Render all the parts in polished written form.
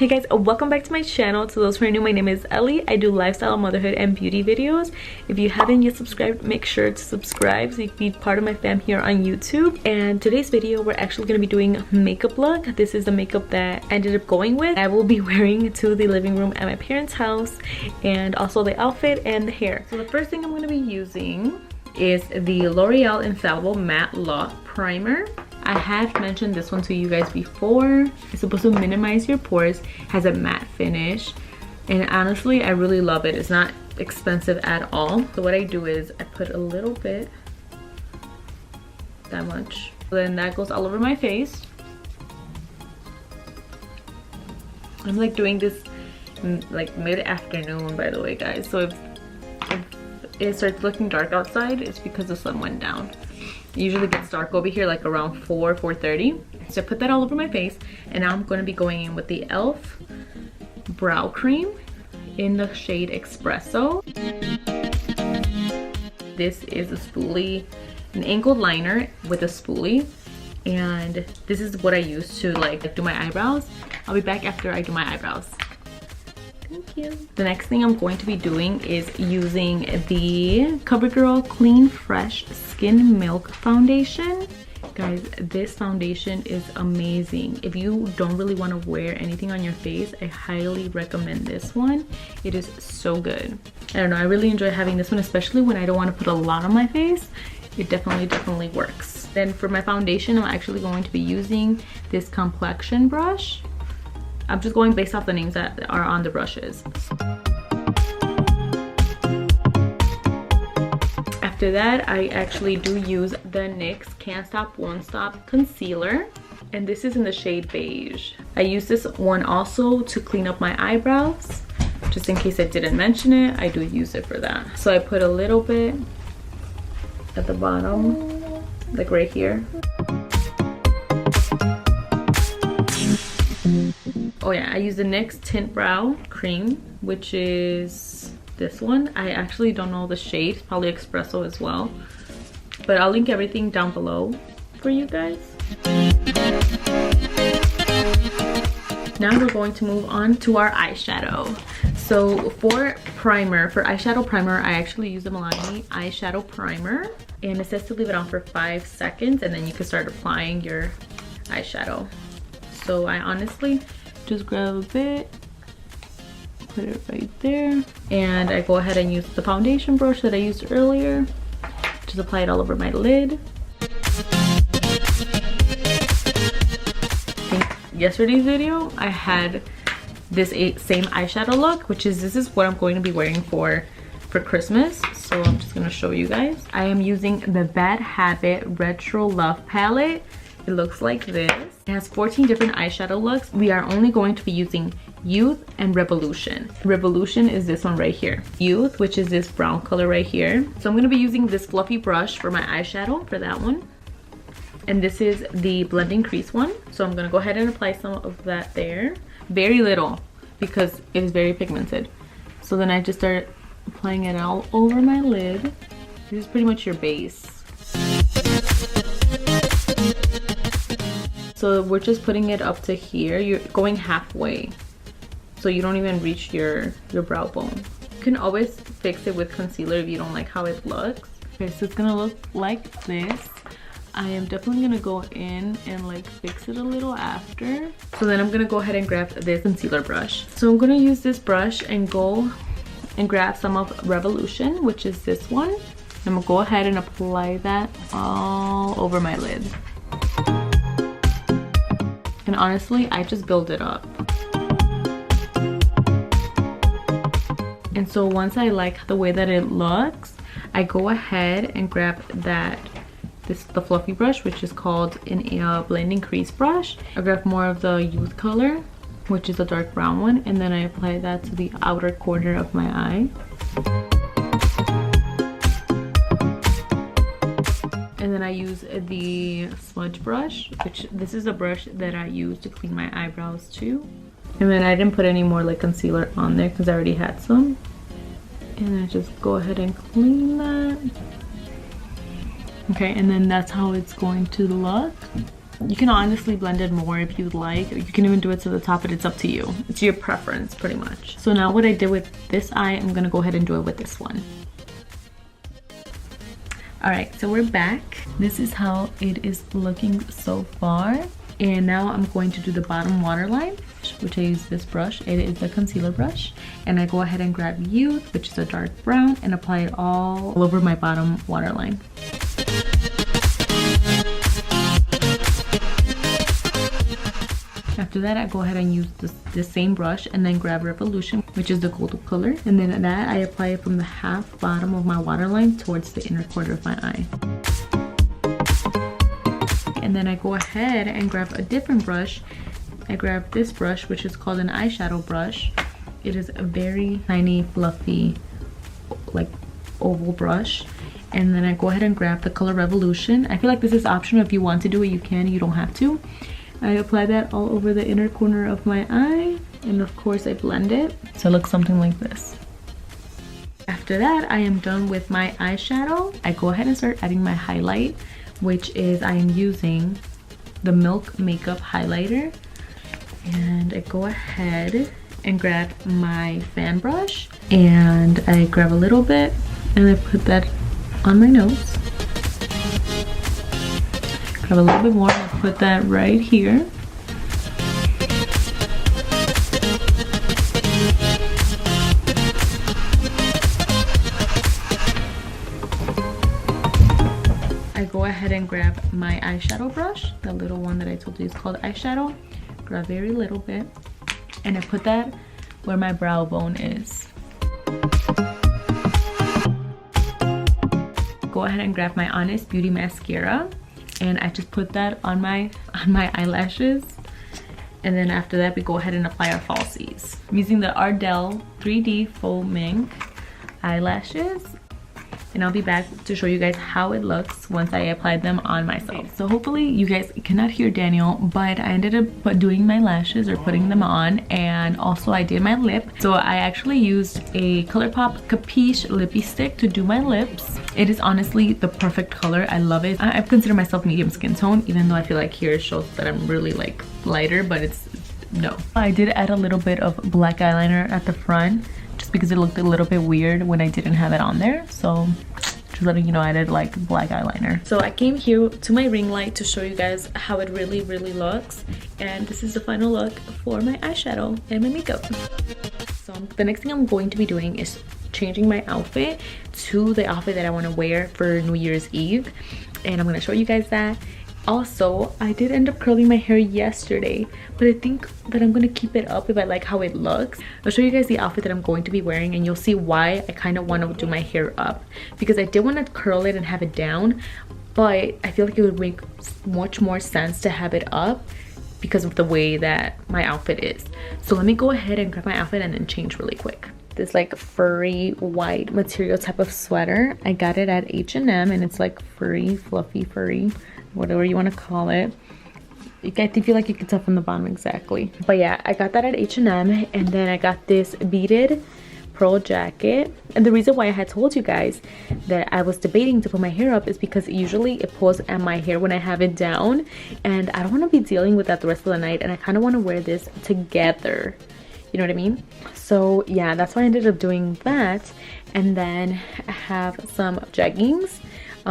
Hey guys, welcome back to my channel. To those who are new, my name is Ellie. I do lifestyle, motherhood, and beauty videos. If you haven't yet subscribed, make sure to subscribe so you can be part of my fam here on YouTube. And today's video, we're actually going to be doing a makeup look. This is the makeup that I ended up going with. I will be wearing to the living room at my parents' house, and also the outfit and the hair. So the first thing I'm going to be using is the L'Oreal Infallible Matte Lock Primer. I have mentioned this one to you guys before. It's supposed to minimize your pores, has a matte finish, and honestly I really love it. It's not expensive at all. So what I do is I put a little bit, that much, then that goes all over my face. I'm like doing this like mid-afternoon, by the way, guys, so if it starts looking dark outside, it's because the sun went down. It usually gets dark over here like around 4:30. So I put that all over my face, and now I'm going to be going in with the e.l.f. Brow Cream in the shade Espresso. This is a spoolie, an angled liner with a spoolie, and this is what I use to like do my eyebrows. I'll be back after I do my eyebrows. Thank you. The next thing I'm going to be doing is using the CoverGirl Clean Fresh Skin Milk Foundation. Guys, this foundation is amazing. If you don't really want to wear anything on your face, I highly recommend this one. It is so good. I don't know, I really enjoy having this one, especially when I don't want to put a lot on my face. It definitely works. Then for my foundation, I'm actually going to be using this complexion brush. I'm just going based off the names that are on the brushes. After that, I actually do use the NYX Can't Stop Won't Stop Concealer, and this is in the shade Beige. I use this one also to clean up my eyebrows. Just in case I didn't mention it, I do use it for that. So I put a little bit at the bottom, like right here. Oh yeah, I use the NYX Tint Brow Cream, which is this one. I actually don't know the shade, probably Espresso as well. But I'll link everything down below for you guys. Now we're going to move on to our eyeshadow. So for primer, for eyeshadow primer, I actually use the Milani Eyeshadow Primer. And it says to leave it on for 5 seconds, and then you can start applying your eyeshadow. So I honestly just grab a bit, put it right there, and I go ahead and use the foundation brush that I used earlier. Just apply it all over my lid. I think yesterday's video I had this same eyeshadow look, which is this is what I'm going to be wearing for Christmas. So I'm just going to show you guys. I am using the Bad Habit Retro Love palette. It looks like this. It has 14 different eyeshadow looks. We are only going to be using Youth and Revolution. Revolution is this one right here. Youth, which is this brown color right here. So I'm going to be using this fluffy brush for my eyeshadow for that one. And this is the blending crease one. So I'm going to go ahead and apply some of that there. Very little because it is very pigmented. So then I just start applying it all over my lid. This is pretty much your base. So we're just putting it up to here. You're going halfway, so you don't even reach your brow bone. You can always fix it with concealer if you don't like how it looks. Okay, so it's gonna look like this. I am definitely gonna go in and like fix it a little after. So then I'm gonna go ahead and grab this concealer brush. So I'm gonna use this brush and go and grab some of Revolution, which is this one. I'm gonna go ahead and apply that all over my lid. And honestly, I just build it up. And so once I like the way that it looks, I go ahead and grab the fluffy brush, which is called a blending crease brush. I grab more of the Youth color, which is a dark brown one, and then I apply that to the outer corner of my eye. And then I use the smudge brush, which this is a brush that I use to clean my eyebrows too. And then I didn't put any more like concealer on there because I already had some. And I just go ahead and clean that. Okay, and then that's how it's going to look. You can honestly blend it more if you'd like. You can even do it to the top, but it's up to you. It's your preference pretty much. So now what I did with this eye, I'm gonna go ahead and do it with this one. All right, so we're back. This is how it is looking so far. And now I'm going to do the bottom waterline, which I use this brush. It is the concealer brush. And I go ahead and grab Youth, which is a dark brown, and apply it all over my bottom waterline. After that, I go ahead and use this same brush and then grab Revolution, which is the gold color. And then that I apply it from the half bottom of my waterline towards the inner corner of my eye. And then I go ahead and grab a different brush. I grab this brush, which is called an eyeshadow brush. It is a very tiny, fluffy, like oval brush. And then I go ahead and grab the color Revolution. I feel like this is optional. If you want to do it, you can. You don't have to. I apply that all over the inner corner of my eye, and of course I blend it so it looks something like this. After that, I am done with my eyeshadow. I go ahead and start adding my highlight, which is I am using the Milk Makeup highlighter. And I go ahead and grab my fan brush, and I grab a little bit and I put that on my nose. Grab a little bit more and put that right here. I go ahead and grab my eyeshadow brush, the little one that I told you is called eyeshadow. Grab very little bit and I put that where my brow bone is. Go ahead and grab my Honest Beauty mascara. And I just put that on my eyelashes. And then after that, we go ahead and apply our falsies. I'm using the Ardell 3D Faux Mink eyelashes. And I'll be back to show you guys how it looks once I apply them on myself. So hopefully you guys cannot hear Daniel, but I ended up doing my lashes or putting them on, and also I did my lip. So I actually used a ColourPop Capiche Lippie Stick to do my lips. It is honestly the perfect color. I love it. I consider myself medium skin tone, even though I feel like here it shows that I'm really like lighter, but it's no. I did add a little bit of black eyeliner at the front, just because it looked a little bit weird when I didn't have it on there. So just letting you know, I did like black eyeliner. So I came here to my ring light to show you guys how it really looks, and this is the final look for my eyeshadow and my makeup. So the next thing I'm going to be doing is changing my outfit to the outfit that I want to wear for New Year's Eve, and I'm going to show you guys that. Also, I did end up curling my hair yesterday, but I think that I'm gonna keep it up if I like how it looks. I'll show you guys the outfit that I'm going to be wearing, and you'll see why I kind of want to do my hair up, because I did want to curl it and have it down, but I feel like it would make much more sense to have it up because of the way that my outfit is. So let me go ahead and grab my outfit and then change really quick. This like furry white material type of sweater, I got it at H&M, and it's like furry, fluffy, furry, whatever you want to call it. I feel like you can tell from the bottom exactly. But yeah, I got that at H&M, and then I got this beaded pearl jacket. And the reason why I had told you guys that I was debating to put my hair up is because usually it pulls at my hair when I have it down, and I don't want to be dealing with that the rest of the night, and I kind of want to wear this together. You know what I mean? So yeah, that's why I ended up doing that. And then I have some jeggings.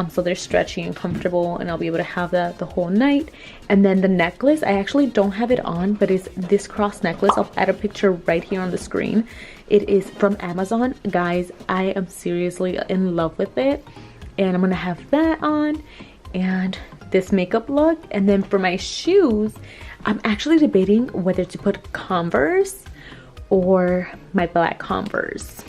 So they're stretchy and comfortable, and I'll be able to have that the whole night. And then the necklace, I actually don't have it on, but it's this cross necklace. I'll add a picture right here on the screen. It is from Amazon. Guys, I am seriously in love with it, and I'm gonna have that on and this makeup look. And then for my shoes, I'm actually debating whether to put Converse or my black Converse.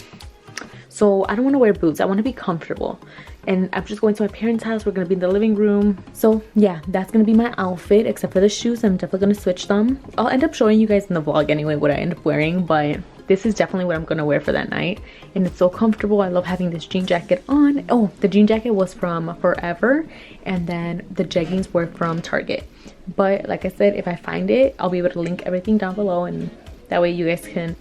So I don't want to wear boots. I want to be comfortable. And I'm just going to my parents' house. We're going to be in the living room. So yeah, that's going to be my outfit, except for the shoes. I'm definitely going to switch them. I'll end up showing you guys in the vlog anyway what I end up wearing, but this is definitely what I'm going to wear for that night. And it's so comfortable. I love having this jean jacket on. Oh, the jean jacket was from Forever, and then the jeggings were from Target. But like I said, if I find it, I'll be able to link everything down below, and that way you guys can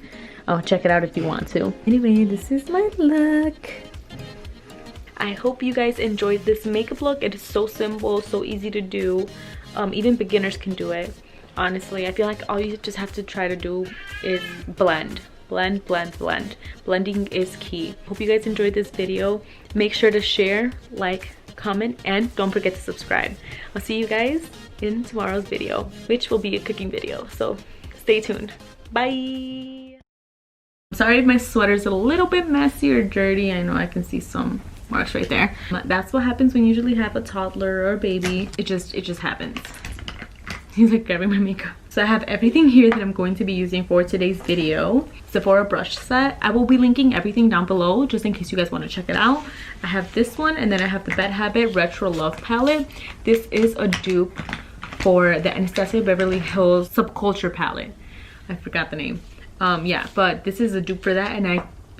check it out if you want to. Anyway, this is my look. I hope you guys enjoyed this makeup look. It is so simple, so easy to do. Even beginners can do it. Honestly, I feel like all you just have to try to do is blend. Blend, blend, blend. Blending is key. Hope you guys enjoyed this video. Make sure to share, like, comment, and don't forget to subscribe. I'll see you guys in tomorrow's video, which will be a cooking video. So stay tuned. Bye. Sorry if my sweater's a little bit messy or dirty. I know I can see some marks right there. That's what happens when you usually have a toddler or a baby. It just happens. He's like grabbing my makeup. So I have everything here that I'm going to be using for today's video. Sephora brush set. I will be linking everything down below just in case you guys want to check it out. I have this one, and then I have the Bed Habit Retro Love palette. This is a dupe for the Anastasia Beverly Hills Subculture palette. I forgot the name. Yeah, but this is a dupe for that, and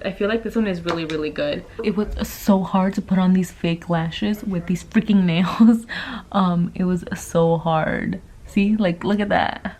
I feel like this one is really, really good. It was so hard to put on these fake lashes with these freaking nails. It was so hard. See, like, look at that.